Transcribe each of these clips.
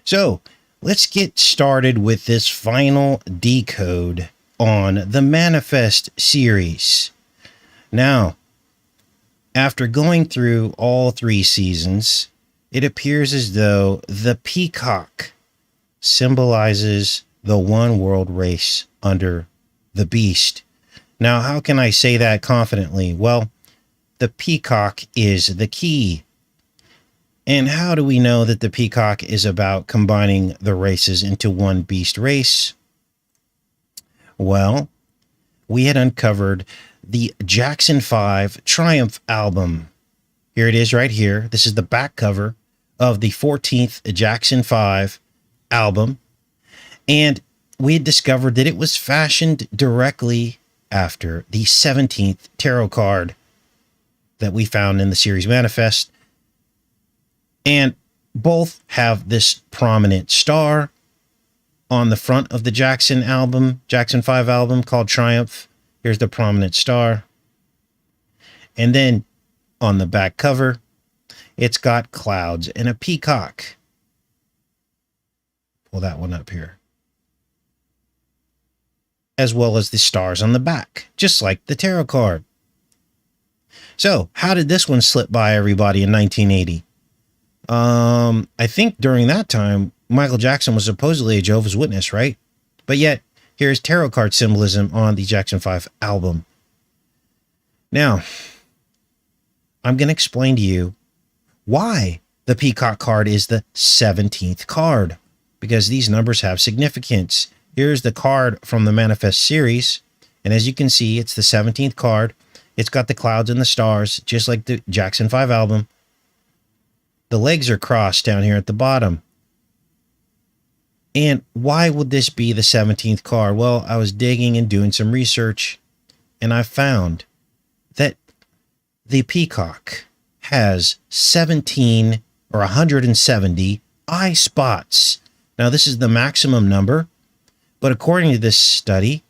So let's get started with this final decode on the Manifest series. Now, after going through all 3 seasons, it appears as though the Peacock symbolizes the one world race under the beast. Now, how can I say that confidently? Well, the Peacock is the key. And how do we know that the Peacock is about combining the races into one beast race? Well, we had uncovered the Jackson 5 Triumph album. Here it is right here. This is the back cover of the 14th Jackson 5 album. And we had discovered that it was fashioned directly after the 17th tarot card that we found in the series Manifest. And both have this prominent star on the front of the Jackson 5 album called Triumph. Here's the prominent star. And then on the back cover, it's got clouds and a peacock. Pull that one up here. As well as the stars on the back, just like the tarot card. So, how did this one slip by everybody in 1980? I think during that time, Michael Jackson was supposedly a Jehovah's Witness, right? But yet, here's tarot card symbolism on the Jackson 5 album. Now, I'm going to explain to you why the Peacock card is the 17th card, because these numbers have significance. Here's the card from the Manifest series, and as you can see, it's the 17th card. It's got the clouds and the stars, just like the Jackson 5 album. The legs are crossed down here at the bottom. And why would this be the 17th card? Well, I was digging and doing some research, and I found that the Peacock has 17 or 170 eye spots. Now, this is the maximum number, but according to this study,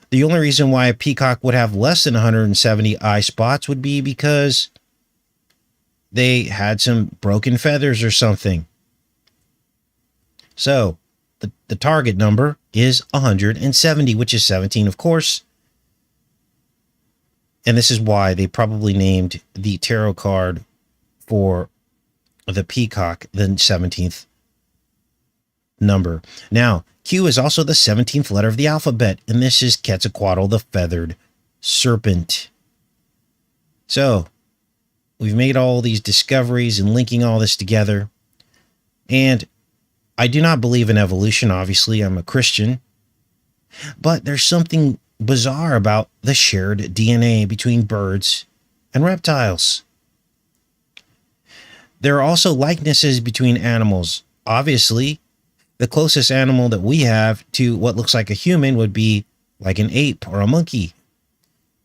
the only reason why a peacock would have less than 170 eye spots would be because they had some broken feathers or something. So the target number is 170, which is 17, of course. And this is why they probably named the tarot card for the peacock the 17th number. Now, Q is also the 17th letter of the alphabet, and this is Quetzalcoatl, the feathered serpent. So, we've made all these discoveries and linking all this together. And I do not believe in evolution, obviously. I'm a Christian. But there's something bizarre about the shared DNA between birds and reptiles. There are also likenesses between animals. Obviously, the closest animal that we have to what looks like a human would be like an ape or a monkey.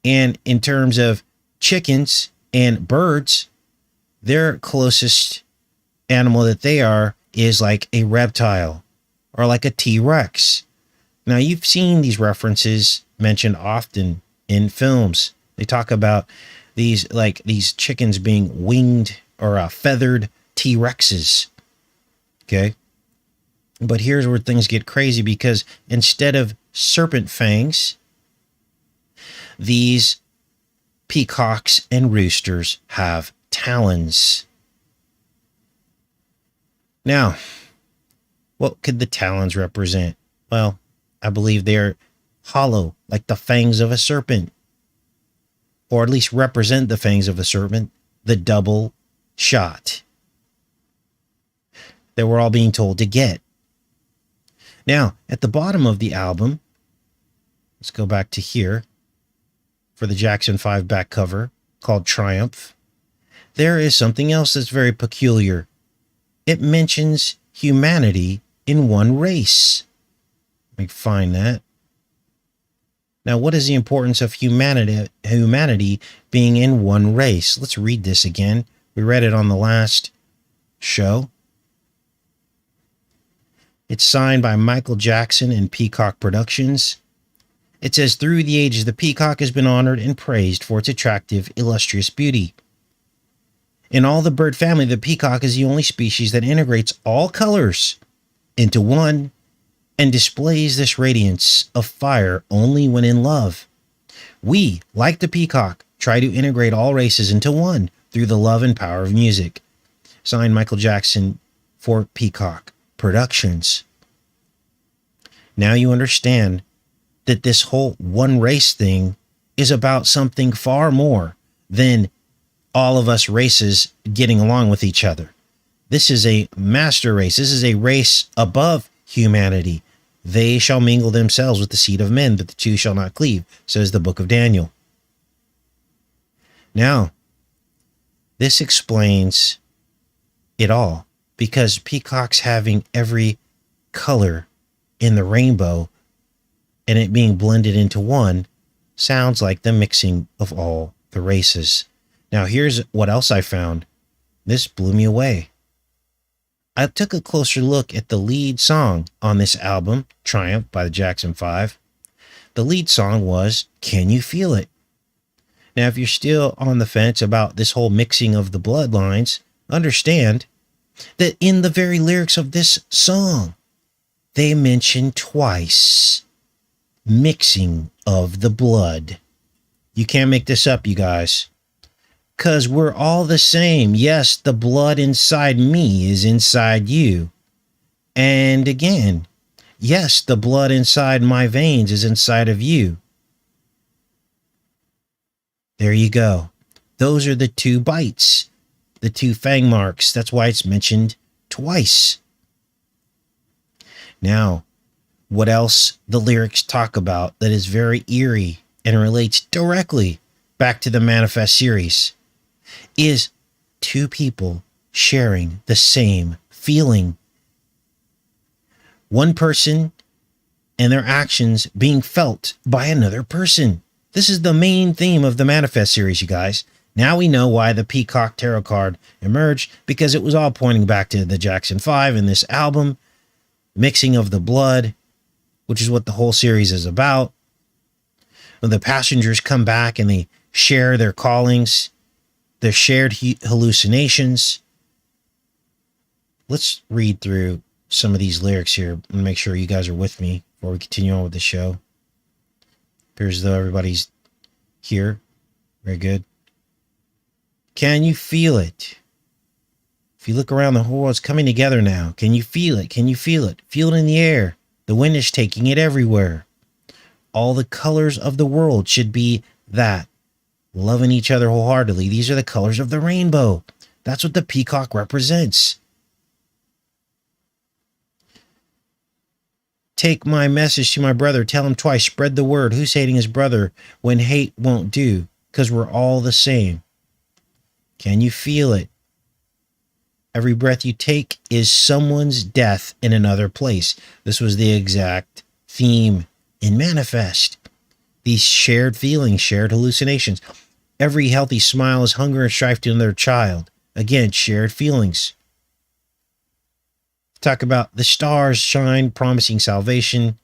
And in terms of chickens and birds, their closest animal that they are is like a reptile or like a T-Rex. Now, you've seen these references mentioned often in films. They talk about these chickens being winged or feathered T-Rexes. Okay. But here's where things get crazy, because instead of serpent fangs, these peacocks and roosters have talons. Now, what could the talons represent? Well, I believe they're hollow, like the fangs of a serpent, or at least represent the fangs of a serpent, the double shot that we're all being told to get. Now, at the bottom of the album, let's go back to here for the Jackson 5 back cover called Triumph. There is something else that's very peculiar. It mentions humanity in one race. Let me find that. Now, what is the importance of humanity being in one race? Let's read this again. We read it on the last show. It's signed by Michael Jackson and Peacock Productions. It says, through the ages, the peacock has been honored and praised for its attractive, illustrious beauty. In all the bird family, the peacock is the only species that integrates all colors into one and displays this radiance of fire only when in love. We, like the peacock, try to integrate all races into one through the love and power of music. Signed, Michael Jackson for Peacock Productions. Now you understand that this whole one race thing is about something far more than all of us races getting along with each other. This is a master race. This is a race above humanity. They shall mingle themselves with the seed of men, but the two shall not cleave, says the book of Daniel. Now, this explains it all, because peacocks having every color in the rainbow and it being blended into one sounds like the mixing of all the races. Now, here's what else I found. This blew me away. I took a closer look at the lead song on this album, Triumph by the Jackson 5. The lead song was Can You Feel It? Now, if you're still on the fence about this whole mixing of the bloodlines, understand that in the very lyrics of this song, they mention twice mixing of the blood. You can't make this up, you guys. Because we're all the same. Yes, the blood inside me is inside you. And again, yes, the blood inside my veins is inside of you. There you go. Those are the two bites, the two fang marks. That's why it's mentioned twice. Now, what else the lyrics talk about that is very eerie and relates directly back to the Manifest series is two people sharing the same feeling. One person and their actions being felt by another person. This is the main theme of the Manifest series, you guys. Now we know why the Peacock Tarot card emerged, because it was all pointing back to the Jackson 5 in this album, mixing of the blood, which is what the whole series is about. When the passengers come back and they share their callings, their shared hallucinations. Let's read through some of these lyrics here and make sure you guys are with me before we continue on with the show. Appears as though everybody's here. Very good. Can you feel it? If you look around, the whole world's coming together now. Can you feel it? Can you feel it? Feel it in the air. The wind is taking it everywhere. All the colors of the world should be that. Loving each other wholeheartedly. These are the colors of the rainbow. That's what the peacock represents. Take my message to my brother. Tell him twice. Spread the word. Who's hating his brother when hate won't do? Because we're all the same. Can you feel it? Every breath you take is someone's death in another place. This was the exact theme in Manifest. These shared feelings, shared hallucinations. Every healthy smile is hunger and strife to another child. Again, shared feelings. Talk about the stars shine, promising salvation.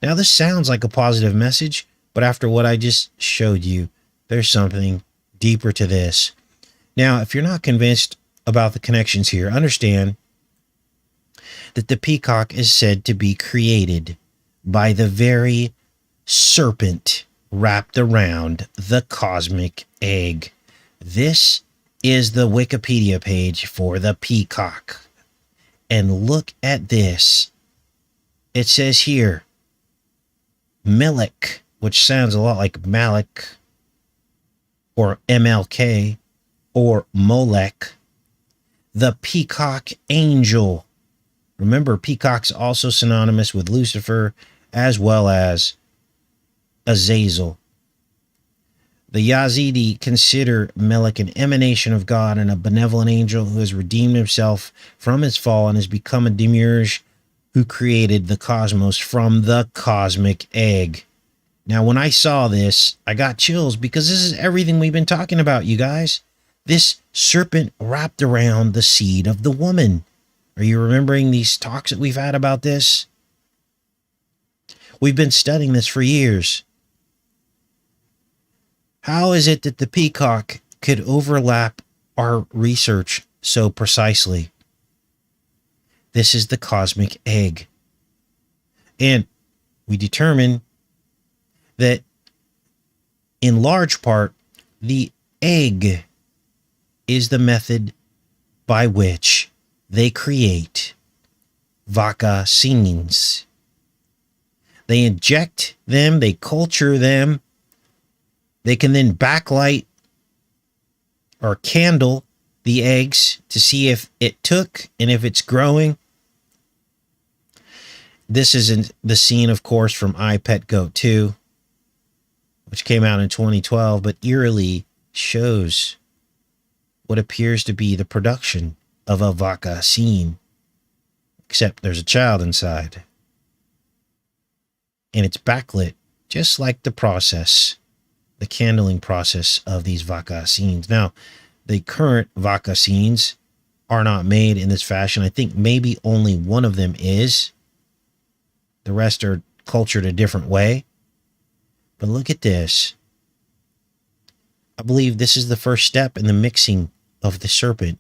Now, this sounds like a positive message, but after what I just showed you, there's something deeper to this. Now, if you're not convinced about the connections here, understand that the peacock is said to be created by the very serpent wrapped around the cosmic egg. This is the Wikipedia page for the peacock. And look at this. It says here, Melech, which sounds a lot like Malik, or MLK, or Molech, the peacock angel. Remember, peacock's also synonymous with Lucifer, as well as Azazel. The Yazidi consider Melech an emanation of God and a benevolent angel who has redeemed himself from his fall and has become a demiurge who created the cosmos from the cosmic egg. Now, when I saw this, I got chills because this is everything we've been talking about, you guys. This serpent wrapped around the seed of the woman. Are you remembering these talks that we've had about this? We've been studying this for years. How is it that the peacock could overlap our research so precisely. This is the cosmic egg. And we determine that in large part, the egg is the method by which they create vaccines. They inject them, they culture them, they can then backlight or candle the eggs to see if it took and if it's growing. This is the scene, of course, from I, Pet, Goat 2, which came out in 2012, but eerily shows what appears to be the production of a vaccine, except there's a child inside. And it's backlit, just like the process, the candling process of these vaccines. Now, the current vaccines are not made in this fashion. I think maybe only one of them is. The rest are cultured a different way. But look at this. I believe this is the first step in the mixing of the serpent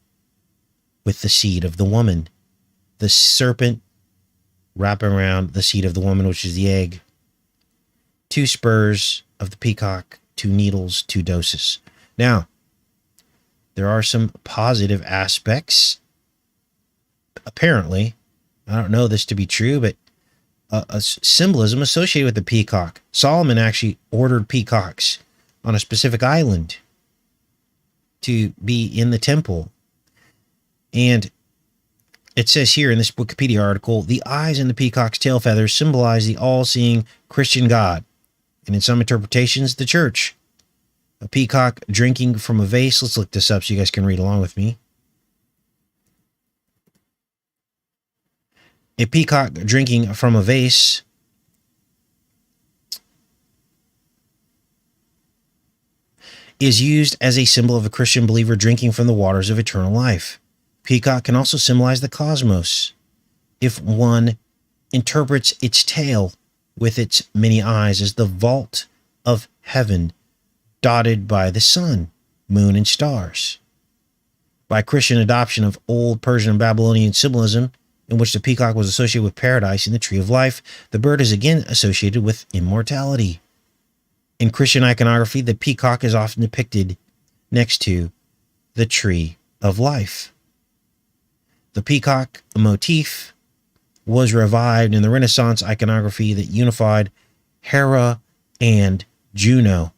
with the seed of the woman. The serpent wrapping around the seed of the woman, which is the egg. 2 spurs of the peacock, 2 needles, 2 doses. Now, there are some positive aspects. Apparently, I don't know this to be true, but a symbolism associated with the peacock. Solomon actually ordered peacocks on a specific island to be in the temple. And it says here in this Wikipedia article, the eyes in the peacock's tail feathers symbolize the all-seeing Christian God, and in some interpretations, the church. A peacock drinking from a vase. Let's look this up so you guys can read along with me. A peacock drinking from a vase is used as a symbol of a Christian believer drinking from the waters of eternal life. Peacock can also symbolize the cosmos if one interprets its tail with its many eyes as the vault of heaven dotted by the sun, moon, and stars. By Christian adoption of old Persian and Babylonian symbolism, in which the peacock was associated with paradise and the tree of life, the bird is again associated with immortality. In Christian iconography, the peacock is often depicted next to the tree of life. The peacock motif was revived in the Renaissance iconography that unified Hera and Juno,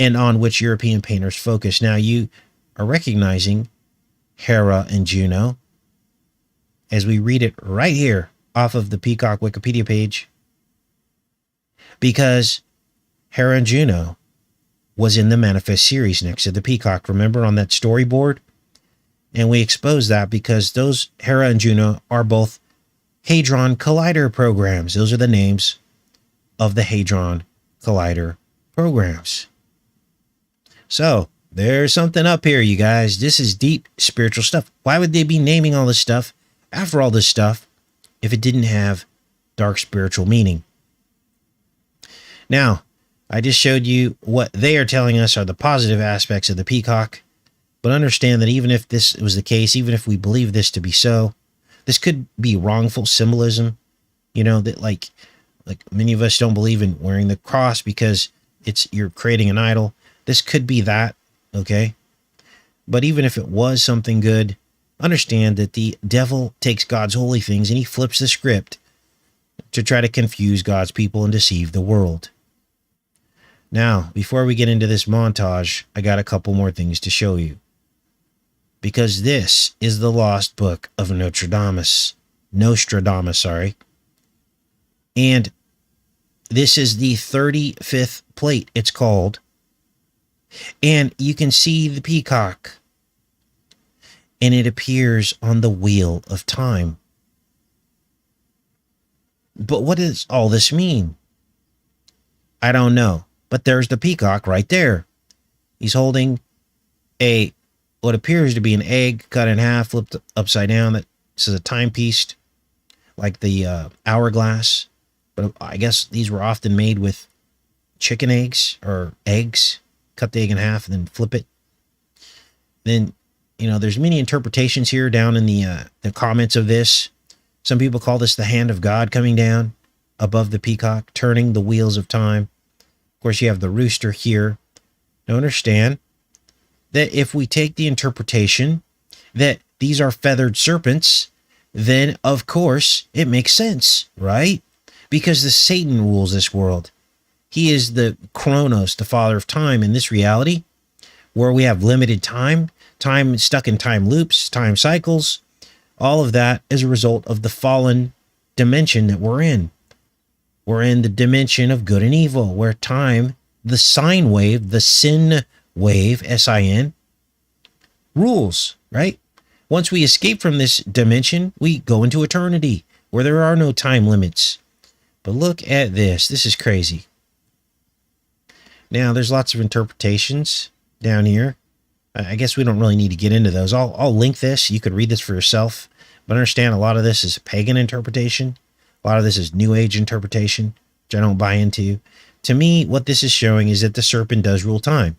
and on which European painters focused. Now you are recognizing Hera and Juno as we read it right here off of the Peacock Wikipedia page, because Hera and Juno was in the Manifest series next to the peacock. Remember, on that storyboard? And we exposed that because those Hera and Juno are both Hadron Collider programs. Those are the names of the Hadron Collider programs. So there's something up here, you guys. This is deep spiritual stuff. Why would they be naming all this stuff after all this stuff if it didn't have dark spiritual meaning? Now, I just showed you what they are telling us are the positive aspects of the peacock, but understand that even if this was the case, even if we believe this to be so, this could be wrongful symbolism. You know, that like many of us don't believe in wearing the cross because you're creating an idol. This could be that, okay? But even if it was something good, understand that the devil takes God's holy things and he flips the script to try to confuse God's people and deceive the world. Now, before we get into this montage, I got a couple more things to show you. Because this is the lost book of Nostradamus, sorry. And this is the 35th plate, it's called. And you can see the peacock. And it appears on the wheel of time. But what does all this mean? I don't know. But there's the peacock right there. He's holding what appears to be an egg cut in half, flipped upside down. That is a timepiece, like the hourglass. But I guess these were often made with chicken eggs or eggs. Cut the egg in half and then flip it. then, there's many interpretations here down in the comments of this. Some people call this the hand of God coming down above the peacock, turning the wheels of time. Of course, you have the rooster here. Now understand that if we take the interpretation that these are feathered serpents, then of course it makes sense, right? Because the Satan rules this world. He is the Chronos, the father of time in this reality, where we have limited time stuck in time loops, time cycles, all of that as a result of the fallen dimension that we're in. We're in the dimension of good and evil, where time, the sine wave, the sin wave, S-I-N, rules, right? Once we escape from this dimension, we go into eternity, where there are no time limits. But look at this. This is crazy. Now, there's lots of interpretations down here. I guess we don't really need to get into those. I'll link this. You could read this for yourself. But understand, a lot of this is pagan interpretation. A lot of this is New Age interpretation, which I don't buy into. To me, what this is showing is that the serpent does rule time.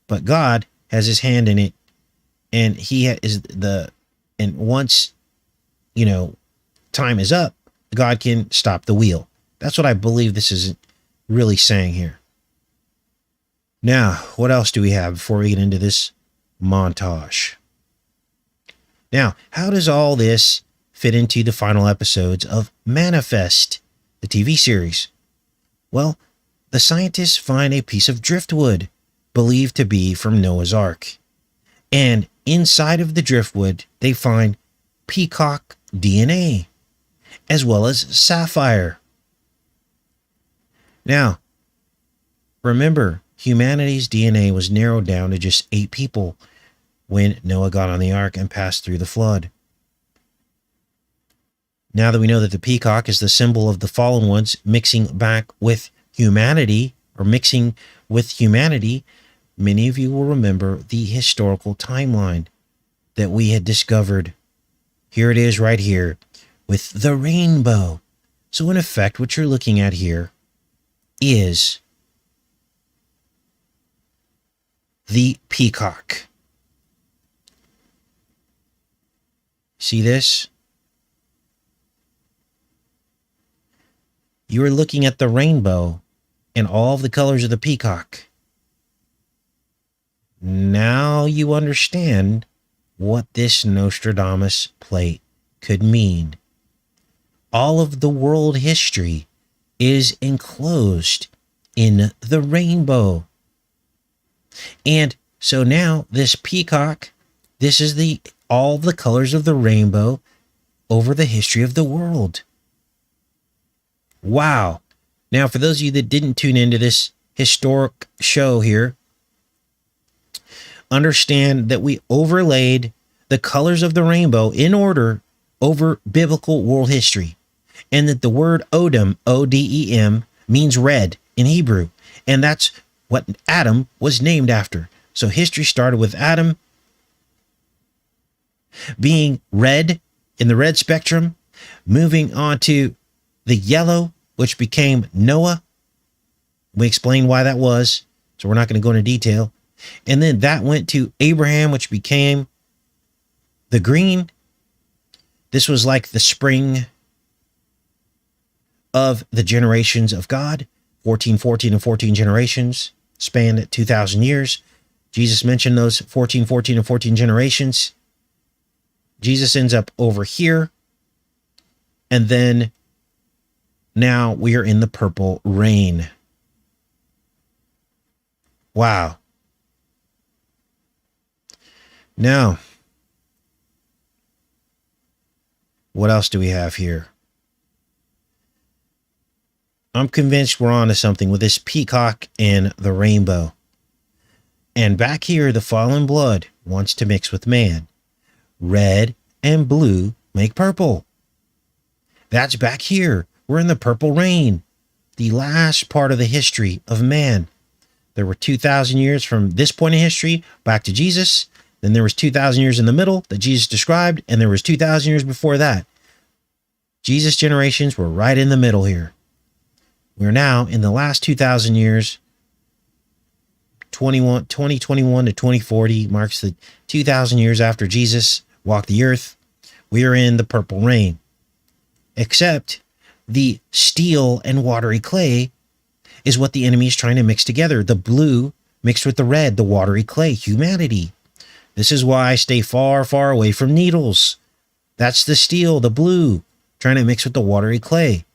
But God has his hand in it. And and once, time is up, God can stop the wheel. That's what I believe this is really saying here. Now, what else do we have before we get into this montage? Now, how does all this fit into the final episodes of Manifest, the TV series? Well, the scientists find a piece of driftwood, believed to be from Noah's Ark. And inside of the driftwood, they find peacock DNA, as well as sapphire. Now, remember, humanity's DNA was narrowed down to just 8 people when Noah got on the ark and passed through the flood. Now that we know that the peacock is the symbol of the fallen ones mixing back with humanity, many of you will remember the historical timeline that we had discovered. Here it is right here with the rainbow. So in effect, what you're looking at here is the peacock. See this? You are looking at the rainbow and all of the colors of the peacock. Now you understand what this Nostradamus plate could mean. All of the world history is enclosed in the rainbow. And so now this peacock, this is all the colors of the rainbow over the history of the world. Wow. Now, for those of you that didn't tune into this historic show here, understand that we overlaid the colors of the rainbow in order over biblical world history. And that the word Odem, O-D-E-M, means red in Hebrew. And that's what Adam was named after. So history started with Adam being red in the red spectrum, moving on to the yellow, which became Noah. We explained why that was, so we're not going to go into detail. And then that went to Abraham, which became the green. This was like the spring of the generations of God. 14, 14, and 14 generations spanned 2,000 years. Jesus mentioned those 14, 14, and 14 generations. Jesus ends up over here. And then now we are in the purple rain. Wow. Now, what else do we have here? I'm convinced we're on to something with this peacock and the rainbow. And back here, the fallen blood wants to mix with man. Red and blue make purple. That's back here. We're in the purple rain, the last part of the history of man. There were 2,000 years from this point in history back to Jesus. Then there was 2,000 years in the middle that Jesus described, and there was 2,000 years before that. Jesus' generations were right in the middle here. We're now in the last 2,000 years 2021 to 2040 marks the 2,000 years after Jesus walked the earth. We are in the purple rain. Except the steel and watery clay is what the enemy is trying to mix together. The blue mixed with the red, the watery clay, humanity. This is why I stay far, far away from needles. That's the steel, the blue, trying to mix with the watery clay.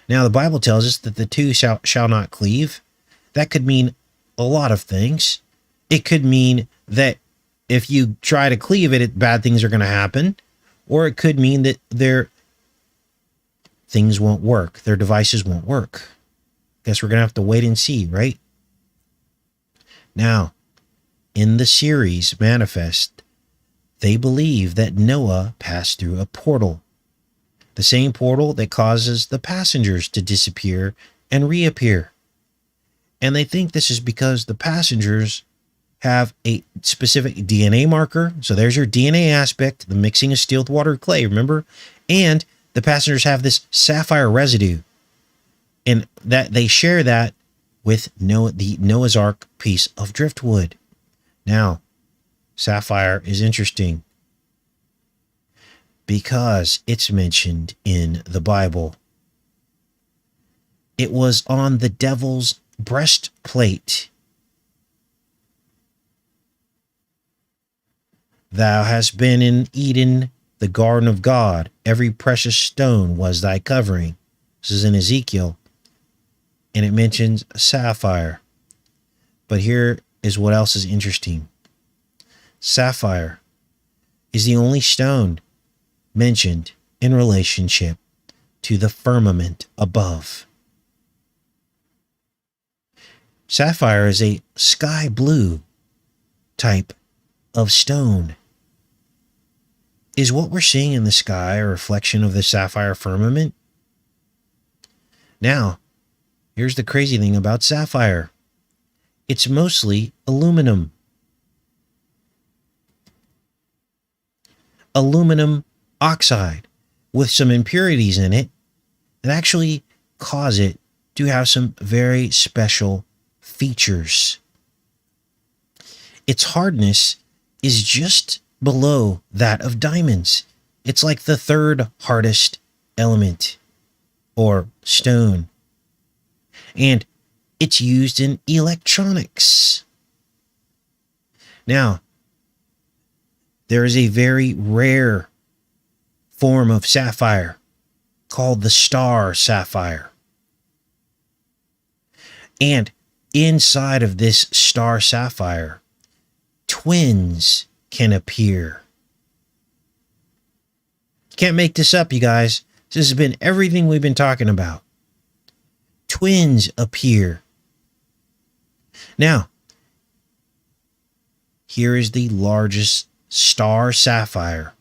Now, the Bible tells us that the two shall not cleave. That could mean a lot of things. It could mean that if you try to cleave it, bad things are going to happen. Or it could mean that their things won't work. Their devices won't work. Guess we're going to have to wait and see, right? Now, in the series Manifest, they believe that Noah passed through a portal. The same portal that causes the passengers to disappear and reappear. And they think this is because the passengers have a specific DNA marker. So there's your DNA aspect, the mixing of steel with water clay, remember? And the passengers have this sapphire residue. And that they share that with the Noah's Ark piece of driftwood. Now, sapphire is interesting because it's mentioned in the Bible. It was on the devil's breastplate. Thou hast been in Eden, the garden of God. Every precious stone was thy covering. This is in Ezekiel. And it mentions sapphire. But here is what else is interesting. Sapphire is the only stone mentioned in relationship to the firmament above. Sapphire is a sky blue type of stone. Is what we're seeing in the sky a reflection of the sapphire firmament? Now, here's the crazy thing about sapphire. It's mostly aluminum. Aluminum oxide with some impurities in it that actually cause it to have some very special features. Its hardness is just below that of diamonds. It's like the third hardest element or stone. And it's used in electronics. Now, there is a very rare form of sapphire called the star sapphire. And inside of this star sapphire, twins can appear. You can't make this up, you guys. This has been everything we've been talking about. Twins appear. Now, here is the largest star sapphire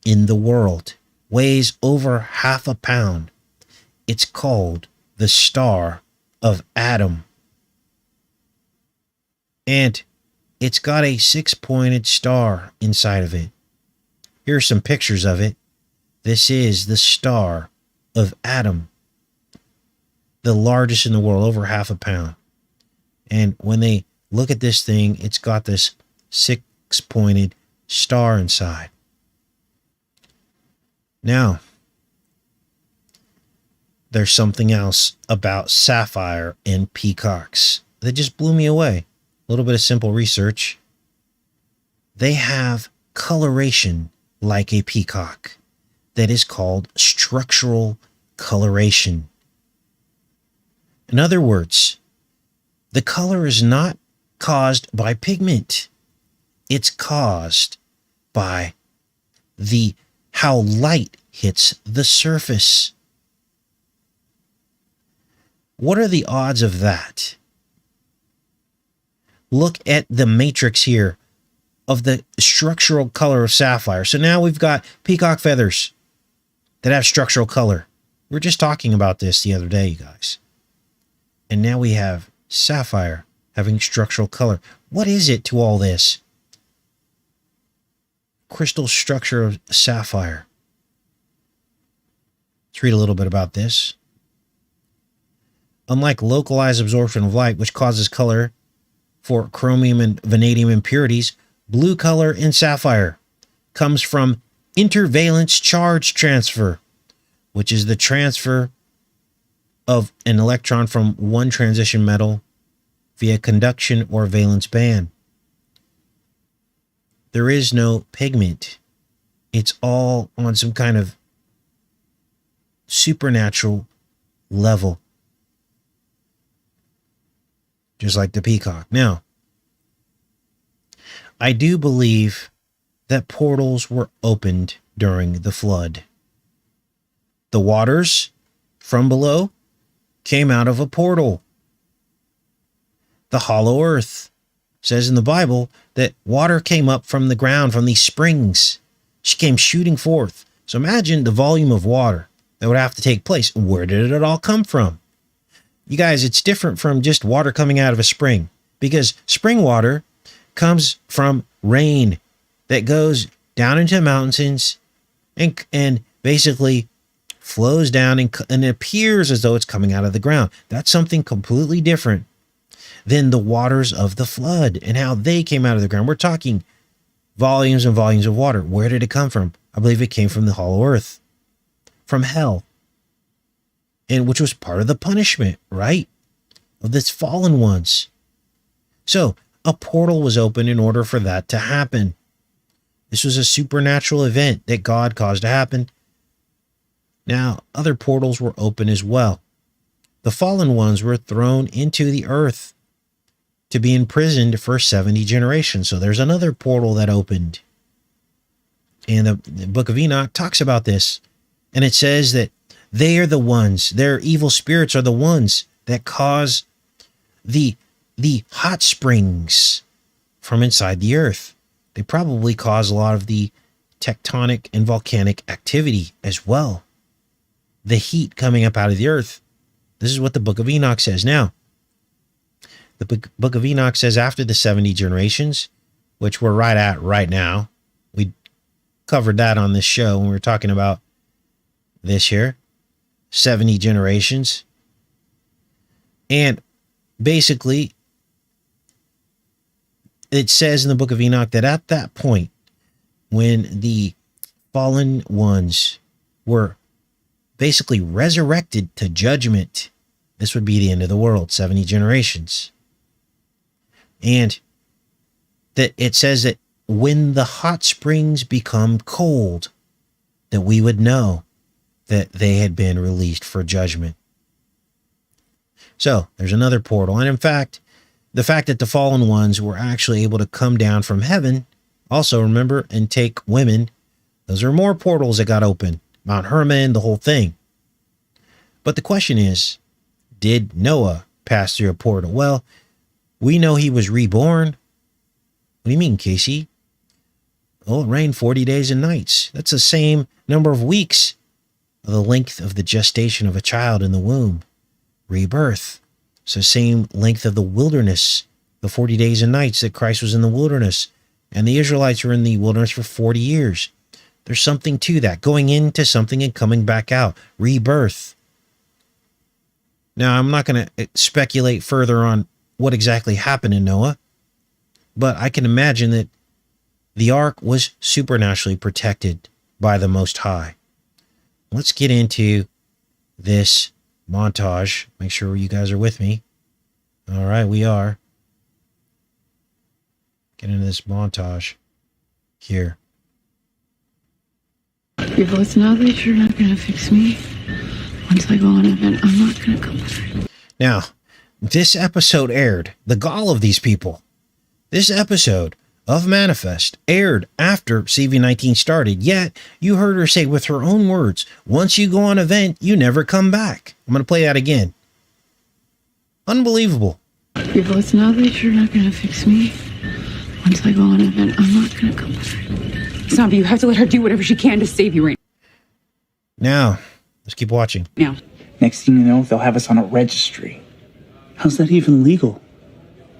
in the world. Weighs over 0.5 pound. It's called the Star of Adam. And it's got a 6-pointed star inside of it. Here are some pictures of it. This is the Star of Adam. The largest in the world, over 0.5 pound. And when they look at this thing, it's got this 6-pointed star inside. Now, there's something else about sapphire and peacocks that just blew me away. A little bit of simple research. They have coloration like a peacock that is called structural coloration. In other words, the color is not caused by pigment. It's caused by how light hits the surface. What are the odds of that? Look at the matrix here of the structural color of sapphire. So now we've got peacock feathers that have structural color. We were just talking about this the other day, you guys. And now we have sapphire having structural color. What is it to all this? Crystal structure of sapphire. Let's read a little bit about this. Unlike localized absorption of light, which causes color for chromium and vanadium impurities, blue color, and sapphire, comes from intervalence charge transfer, which is the transfer of an electron from one transition metal via conduction or valence band. There is no pigment. It's all on some kind of supernatural level, just like the Peacock. Now, I do believe that portals were opened during the flood. The waters from below came out of a portal. The hollow earth says in the Bible that water came up from the ground, from these springs. She came shooting forth. So imagine the volume of water that would have to take place. Where did it all come from? You guys, it's different from just water coming out of a spring, because spring water comes from rain that goes down into the mountains and basically flows down and it appears as though it's coming out of the ground. That's something completely different than the waters of the flood and how they came out of the ground. We're talking volumes and volumes of water. Where did it come from? I believe it came from the hollow earth, from hell, and which was part of the punishment, right, of this fallen ones. So a portal was opened in order for that to happen. This was a supernatural event that God caused to happen. Now, other portals were open as well. The fallen ones were thrown into the earth to be imprisoned for 70 generations. So there's another portal that opened. And the book of Enoch talks about this. And it says that they are the ones, their evil spirits are the ones that cause the hot springs from inside the earth. They probably cause a lot of the tectonic and volcanic activity as well. The heat coming up out of the earth. This is what the book of Enoch says. Now, the book of Enoch says after the 70 generations, which we're right at right now. We covered that on this show when we were talking about this here, 70 generations. And basically, it says in the book of Enoch that at that point, when the fallen ones were basically resurrected to judgment, this would be the end of the world, 70 generations. And that it says that when the hot springs become cold, that we would know that they had been released for judgment. So there's another portal. And in fact, the fact that the fallen ones were actually able to come down from heaven, also remember, and take women, those are more portals that got open. Mount Hermon, the whole thing. But the question is, did Noah pass through a portal? Well, we know he was reborn. What do you mean, Casey? Oh, it rained 40 days and nights. That's the same number of weeks of the length of the gestation of a child in the womb. Rebirth. It's the same length of the wilderness, the 40 days and nights that Christ was in the wilderness. And the Israelites were in the wilderness for 40 years. There's something to that, going into something and coming back out. Rebirth. Now, I'm not going to speculate further on what exactly happened in Noah, but I can imagine that the ark was supernaturally protected by the Most High. Let's get into this montage. Make sure you guys are with me. All right, we are. Get into this montage here. Your voice now that you're not going to fix me. Once I go on an event, I'm not going to come back. Now, this episode aired. The gall of these people. This episode of Manifest aired after CV19 started, yet you heard her say with her own words, once you go on an event, you never come back. I'm going to play that again. Unbelievable. Your voice now that you're not going to fix me. Once I go on an event, I'm not going to come back. Zombie, you have to let her do whatever she can to save you right now. Let's keep watching. now. Next thing you know, they'll have us on a registry. How's that even legal?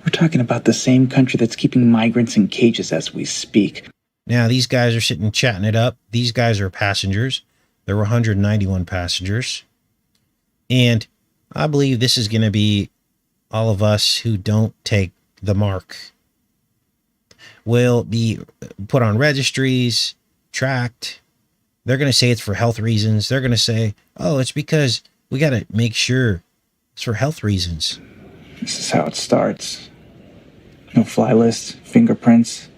We're talking about the same country that's keeping migrants in cages as we speak. Now, these guys are sitting chatting it up. These guys are passengers. There were 191 passengers. And I believe this is going to be all of us who don't take the mark, will be put on registries, tracked. They're going to say it's for health reasons. They're going to say, oh, it's because we got to make sure it's for health reasons. This is how it starts. No fly lists, fingerprints.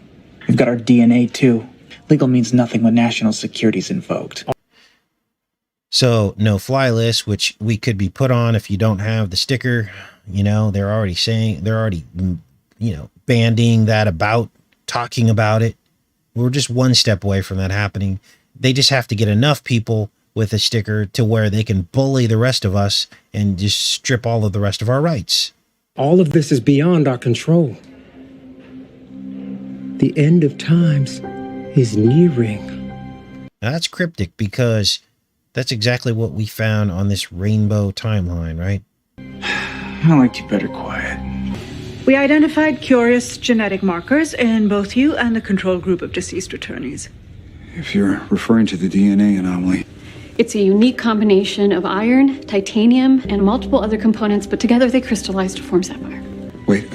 We've got our DNA too. Legal means nothing when national security's invoked. So no fly list, which we could be put on if you don't have the sticker. You know, they're already, bandying that about, talking about it. We're just one step away from that happening. They just have to get enough people with a sticker to where they can bully the rest of us and just strip all of the rest of our rights. All of this is beyond our control. The end of times is nearing. Now that's cryptic because that's exactly what we found on this rainbow timeline, right? I like you better quiet. We identified curious genetic markers in both you and the control group of deceased attorneys. If you're referring to the DNA anomaly. It's a unique combination of iron, titanium, and multiple other components, but together they crystallize to form sapphire. Wait,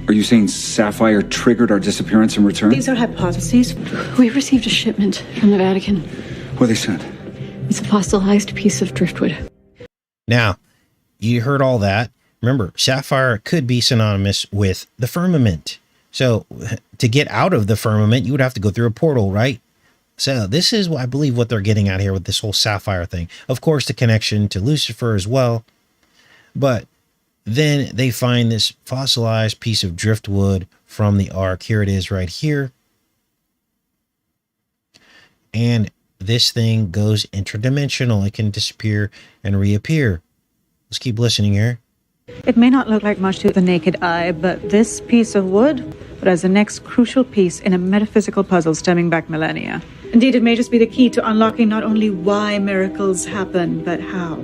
are you saying Sapphire triggered our disappearance in return? These are hypotheses. We received a shipment from the Vatican. What they sent? It's a fossilized piece of driftwood. Now, you heard all that. Remember, sapphire could be synonymous with the firmament. So to get out of the firmament, you would have to go through a portal, right? So this is, I believe, what they're getting at here with this whole sapphire thing. Of course, the connection to Lucifer as well. But then they find this fossilized piece of driftwood from the Ark. Here it is right here. And this thing goes interdimensional. It can disappear and reappear. Let's keep listening here. It may not look like much to the naked eye, but this piece of wood was the next crucial piece in a metaphysical puzzle stemming back millennia. Indeed, it may just be the key to unlocking not only why miracles happen, but how.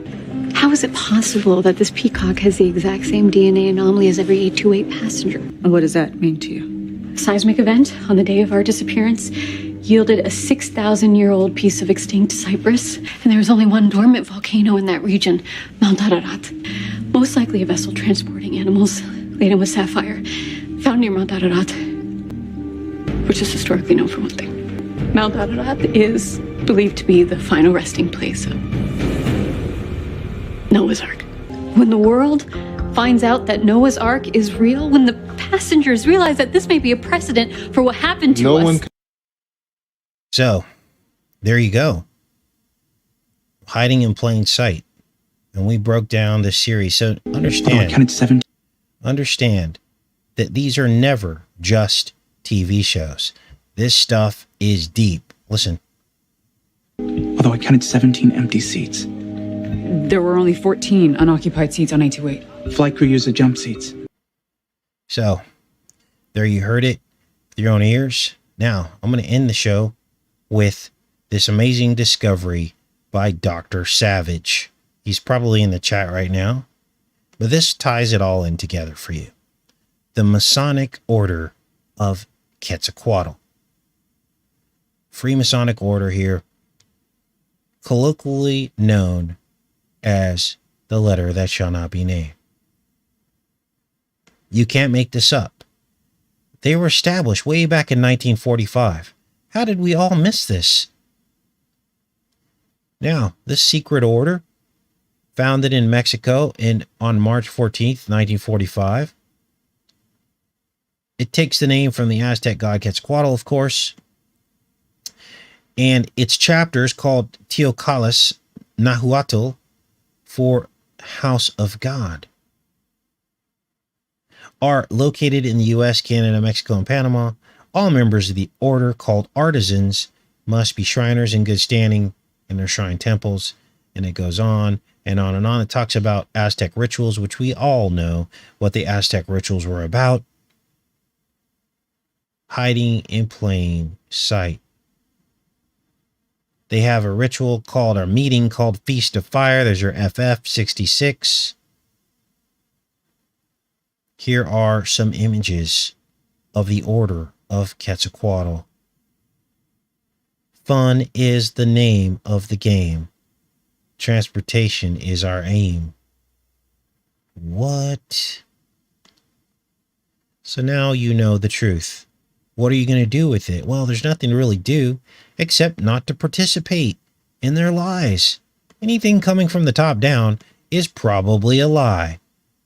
How is it possible that this Peacock has the exact same DNA anomaly as every 828 passenger? And what does that mean to you? A seismic event on the day of our disappearance yielded a 6,000-year-old piece of extinct cypress, and there was only one dormant volcano in that region, Mount Ararat. Most likely a vessel transporting animals laden with sapphire, found near Mount Ararat, which is historically known for one thing. Mount Ararat is believed to be the final resting place of Noah's Ark. When the world finds out that Noah's Ark is real, when the passengers realize that this may be a precedent for what happened to us. So, there you go. Hiding in plain sight. And we broke down this series. So understand that these are never just TV shows. This stuff is deep. Listen. Although I counted 17 empty seats. There were only 14 unoccupied seats on 828. Flight crew used the jump seats. So, there you heard it with your own ears. Now, I'm going to end the show with this amazing discovery by Dr. Savage. He's probably in the chat right now, but this ties it all in together for you. The Masonic Order of Quetzalcoatl. Freemasonic order here, colloquially known as the letter that shall not be named. You can't make this up. They were established way back in 1945. How did we all miss this? Now, this secret order, founded in Mexico on March 14th, 1945. It takes the name from the Aztec god Quetzalcoatl, of course. And its chapters, called Teocallis Nahuatl, for House of God, are located in the U.S., Canada, Mexico, and Panama. All members of the order, called artisans, must be Shriners in good standing in their shrine temples. And it goes on and on and on. It talks about Aztec rituals, which we all know what the Aztec rituals were about. Hiding in plain sight. They have a ritual called, a meeting called Feast of Fire. There's your FF66. Here are some images of the Order of Quetzalcoatl. Fun is the name of the game. Transportation is our aim. What? So now you know the truth. What are you going to do with it? Well, there's nothing to really do except not to participate in their lies. Anything coming from the top down is probably a lie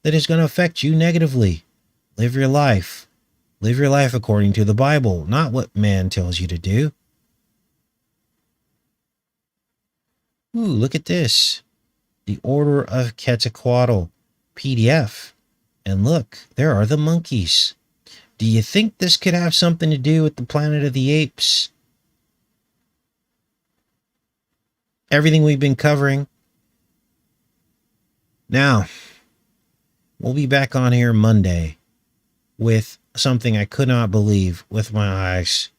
that is going to affect you negatively. Live your life. Live your life according to the Bible, not what man tells you to do. Ooh, look at this. The Order of Quetzalcoatl PDF. And look, there are the monkeys. Do you think this could have something to do with the Planet of the Apes? Everything we've been covering. Now, we'll be back on here Monday with something I could not believe with my eyes.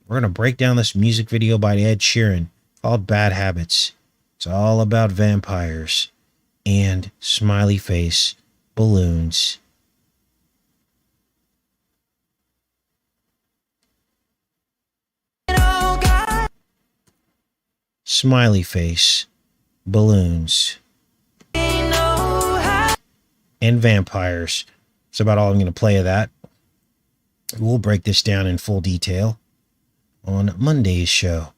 We're going to break down this music video by Ed Sheeran called Bad Habits. It's all about vampires and smiley face balloons. Smiley face balloons and vampires. That's about all I'm going to play of that. We'll break this down in full detail on Monday's show.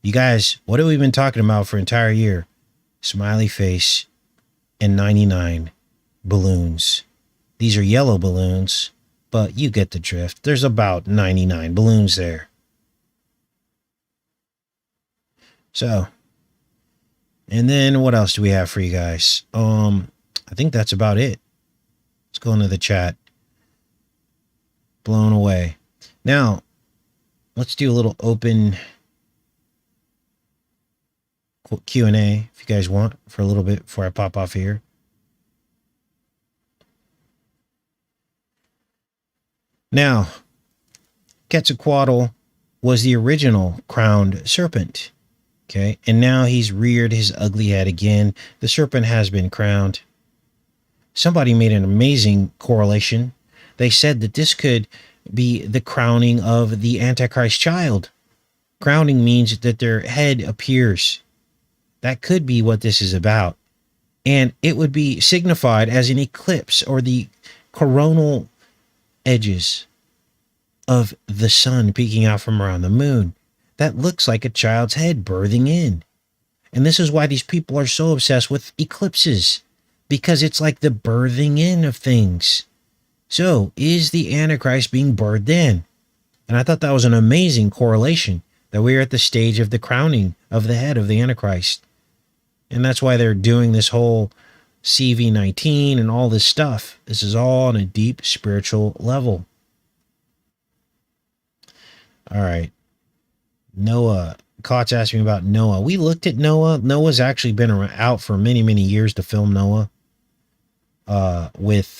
You guys, what have we been talking about for an entire year? Smiley face and 99 balloons. These are yellow balloons, but you get the drift. There's about 99 balloons there. So, and then what else do we have for you guys? I think that's about it. Let's go into the chat. Blown away. Now, let's do a little open Q&A if you guys want for a little bit before I pop off here. Now, Quetzalcoatl was the original crowned serpent. Okay, and now he's reared his ugly head again. The serpent has been crowned. Somebody made an amazing correlation. They said that this could be the crowning of the Antichrist child. Crowning means that their head appears. That could be what this is about. And it would be signified as an eclipse or the coronal edges of the sun peeking out from around the moon. That looks like a child's head birthing in. And this is why these people are so obsessed with eclipses, because it's like the birthing in of things. So, is the Antichrist being birthed in? And I thought that was an amazing correlation, that we're at the stage of the crowning of the head of the Antichrist. And that's why they're doing this whole CV-19 and all this stuff. This is all on a deep spiritual level. All right. Noah. Kott's asking me about Noah. We looked at Noah. Noah's actually been out for many, many years to film Noah. With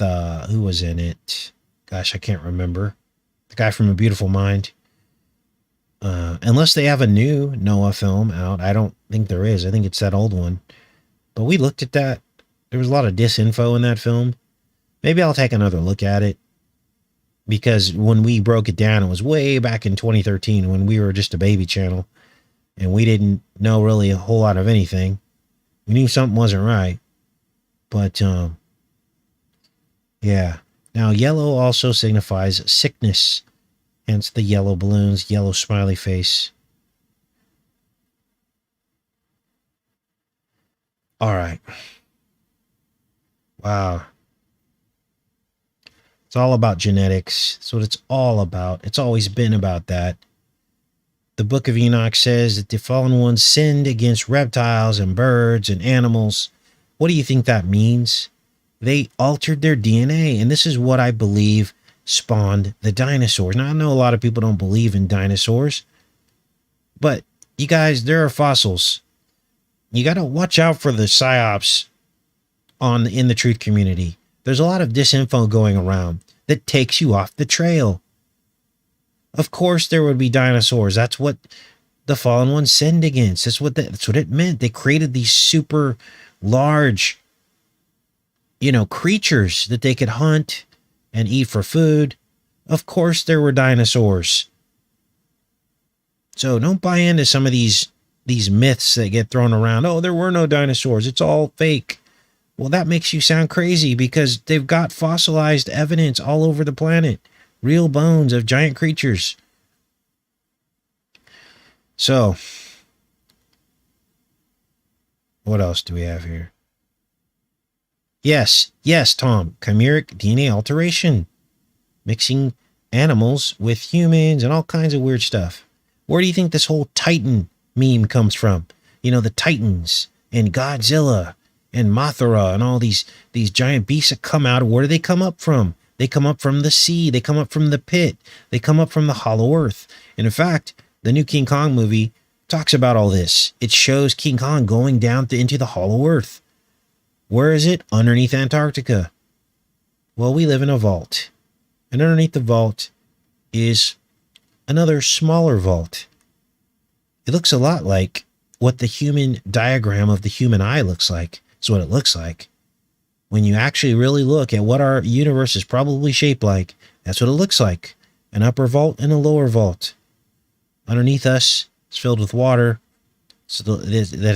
who was in it? Gosh, I can't remember. The guy from A Beautiful Mind. Unless they have a new Noah film out. I don't think there is. I think it's that old one. But we looked at that. There was a lot of disinfo in that film. Maybe I'll take another look at it. Because when we broke it down, it was way back in 2013 when we were just a baby channel. And we didn't know really a whole lot of anything. We knew something wasn't right. But, yeah. Now, yellow also signifies sickness. Hence the yellow balloons, yellow smiley face. All right. Wow. It's all about genetics. That's what it's all about. It's always been about that. The Book of Enoch says that the fallen ones sinned against reptiles and birds and animals. What do you think that means? They altered their DNA, and this is what I believe spawned the dinosaurs. Now, I know a lot of people don't believe in dinosaurs, but you guys, there are fossils. You got to watch out for the psyops in the truth community. There's a lot of disinfo going around that takes you off the trail. Of course, there would be dinosaurs. That's what the fallen ones sinned against. That's what it meant. They created these super large, creatures that they could hunt and eat for food. Of course, there were dinosaurs. So don't buy into some of these myths that get thrown around. Oh, there were no dinosaurs. It's all fake. Well, that makes you sound crazy because they've got fossilized evidence all over the planet. Real bones of giant creatures. So, what else do we have here? Yes, Tom. Chimeric DNA alteration. Mixing animals with humans and all kinds of weird stuff. Where do you think this whole Titan meme comes from? You know, the Titans and Godzilla and Mothra and all these giant beasts that come out. Where do they come up from? They come up from the sea. They come up from the pit. They come up from the hollow earth. And in fact, the new King Kong movie talks about all this. It shows King Kong going down into the hollow earth. Where is it? Underneath Antarctica. Well, we live in a vault. And underneath the vault is another smaller vault. It looks a lot like what the human diagram of the human eye looks like. It's what it looks like. When you actually really look at what our universe is probably shaped like, that's what it looks like. An upper vault and a lower vault. Underneath us, it's filled with water. So that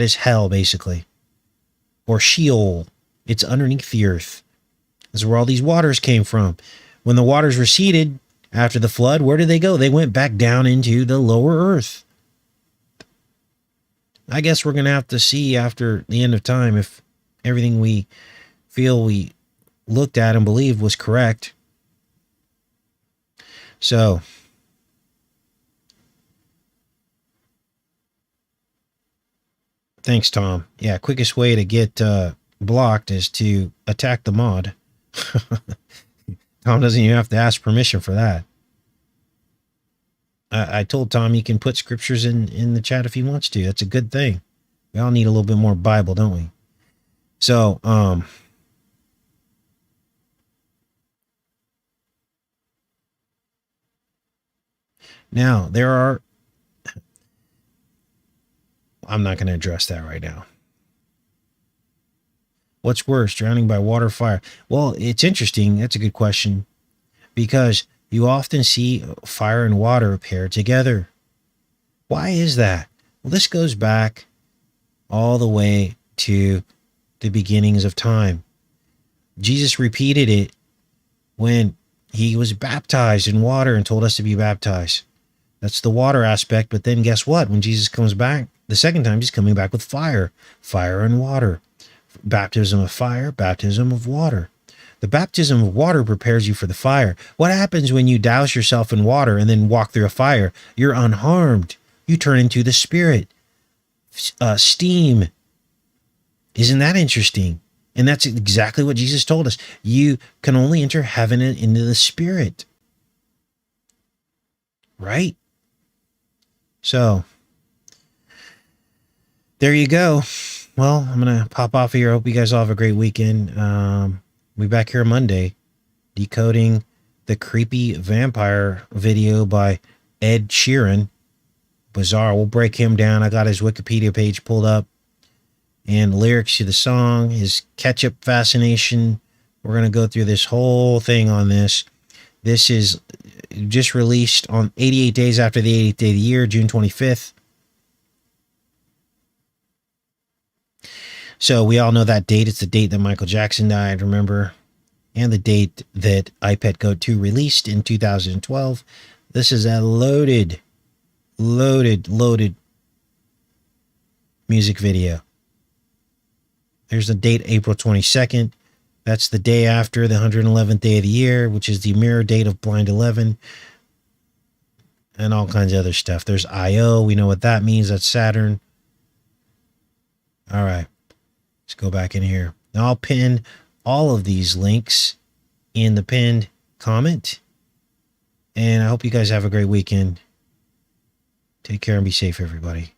is hell, basically. Or Sheol. It's underneath the earth. That's where all these waters came from. When the waters receded after the flood, where did they go? They went back down into the lower earth. I guess we're going to have to see after the end of time if everything we feel we looked at and believed was correct. So, thanks, Tom. Yeah, quickest way to get blocked is to attack the mod. Tom doesn't even have to ask permission for that. I told Tom he can put scriptures in the chat if he wants to. That's a good thing. We all need a little bit more Bible, don't we? So, now there are, I'm not going to address that right now. What's worse, drowning by water or fire? Well, it's interesting. That's a good question because you often see fire and water paired together. Why is that? Well, this goes back all the way to the beginnings of time. Jesus repeated it when he was baptized in water and told us to be baptized. That's the water aspect. But then guess what? When Jesus comes back, the second time, he's coming back with fire and water. Baptism of fire, baptism of water. The baptism of water prepares you for the fire. What happens when you douse yourself in water and then walk through a fire? You're unharmed. You turn into the spirit. Steam. Isn't that interesting? And that's exactly what Jesus told us. You can only enter heaven and into the spirit. Right? So, there you go. Well, I'm going to pop off here. I hope you guys all have a great weekend. We'll be back here Monday decoding the creepy vampire video by Ed Sheeran. Bizarre. We'll break him down. I got his Wikipedia page pulled up and lyrics to the song, his ketchup fascination. We're going to go through this whole thing on this. This is just released on 88 days after the 88th day of the year, June 25th. So we all know that date. It's the date that Michael Jackson died, remember? And the date that iPet Goat 2 released in 2012. This is a loaded music video. There's the date, April 22nd. That's the day after the 111th day of the year, which is the mirror date of Blind 11. And all kinds of other stuff. There's I.O. We know what that means. That's Saturn. All right. Let's go back in here. Now I'll pin all of these links in the pinned comment. And I hope you guys have a great weekend. Take care and be safe, everybody.